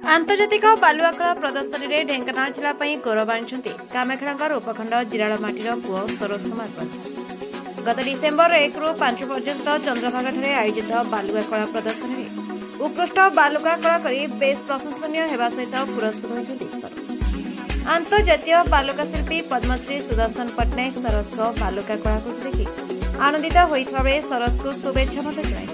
आंतर्जातिक बालुआकला प्रदर्शनी में ढेंकानाल जिला गौरव आनी कामाखेड़ांकर उपखंड जिरालमाटीर पुओ सरोज कुमार प्रधान। गत डिसेम्बर 1 ରୁ 5 पर्यंत चंद्रभागा आयोजित बालुआ कला प्रदर्शनी में उत्कृष्ट बालुका कला करी बेस प्रशंसनीय होगा सहित पुरस्कृत होती सरोज। आंतर्जातीय बालुका शिल्पी पद्मश्री सुदर्शन पट्टनायक सरोज को बालुका कलाकृति देखि आनंदित होता बेले सरोज को शुभेच्छा जनाई।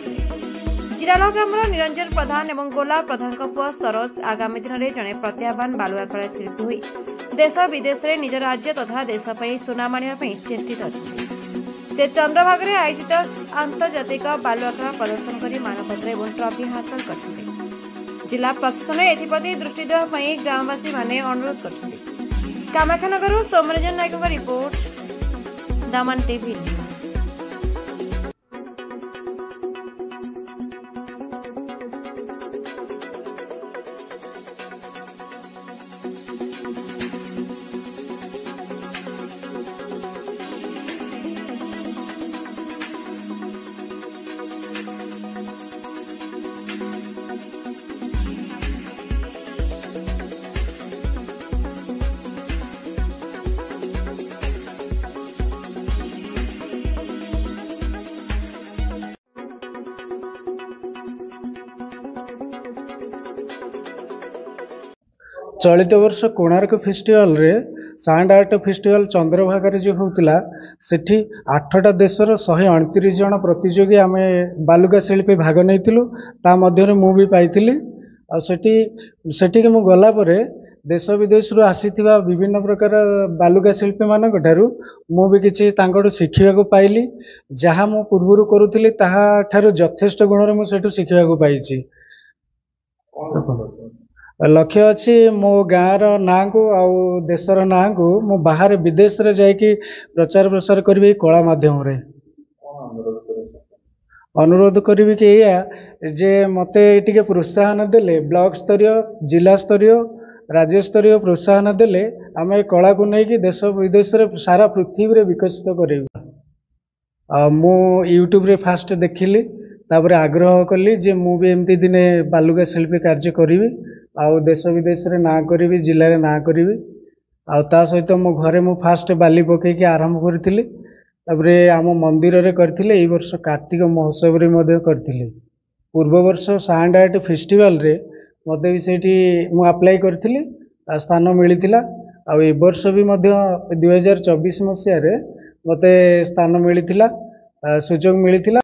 जिराल ग्रामर निरंजन प्रधान और गोला प्रधान पुओ सरोज आगामी दिन में जड़े प्रत्याह्वान बालुआ कला शिल्पी हुई देश विदेश में निज राज्य तथा देश सुनाम आने चेष्टित अच्छे। से चंद्रभागा आयोजित आंतर्जातिक बालुआ कला प्रदर्शन कर मानपत्र और ट्रॉफी हासिल कर जिला प्रशासन एप्रति दृष्टि देवाई ग्रामवासी माने अनुरोध कर। कामाख्यानगर सौम्यरंजन नायक रिपोर्ट दमन टीवी। चलित वर्ष कोणार्क फेस्टिवल रे साउंड आर्ट फेस्टिवल चंद्रभागा जो होता सेठी 8टा देशर 129 जन प्रतियोगी आम बालुका शिल्पी भाग नहीं मु भी पाई सेठी मु गला परे देश विदेश आसीथिबा विभिन्न प्रकार बालुका शिल्पी मानक ठारू मु भी किछि तांकटू शिखिबाकू पाइली। जहाँ मु पूर्वरु करूथिली ताहा ठारू यथेष्ट गुण रे मु सेठू शिखिबाकू पाइछि। लक्ष्य अच्छी मो गाँव ना को आउ देशर ना को मो बाहर विदेश रे जाइकी प्रचार प्रसार करी कला माध्यम रे अनुरोध करी कि जे मते टिके प्रोत्साहन देले ब्लॉक स्तरीय जिला स्तरीय राज्य स्तरीय प्रोत्साहन देले आम कला को लेकिन देश विदेश रे सारा पृथ्वी रे विकसित करेबा। मु यूट्यूब रे फास्ट देखिली तापर आग्रह कली जे मु भी एमती दिने बालुका शिल्पी कार्य करी आउ देश विदेश रे ना करी जिले में ना करी आ सहित मो घरे मु फास्ट बाली पकईकि आरंभ करी आम मंदिर रे करथिले। एई वर्ष कार्तिक महोत्सव रे मध्य करथिले। पूर्व वर्ष साउंड आर्ट फेस्टिवल रे मते भी सेठी मु अप्लाई करथिले स्थान मिलिथिला। आ ए वर्ष भी मध्य 2024 मसिया रे मते स्थान मिलिथिला सुजोग मिलिथिला।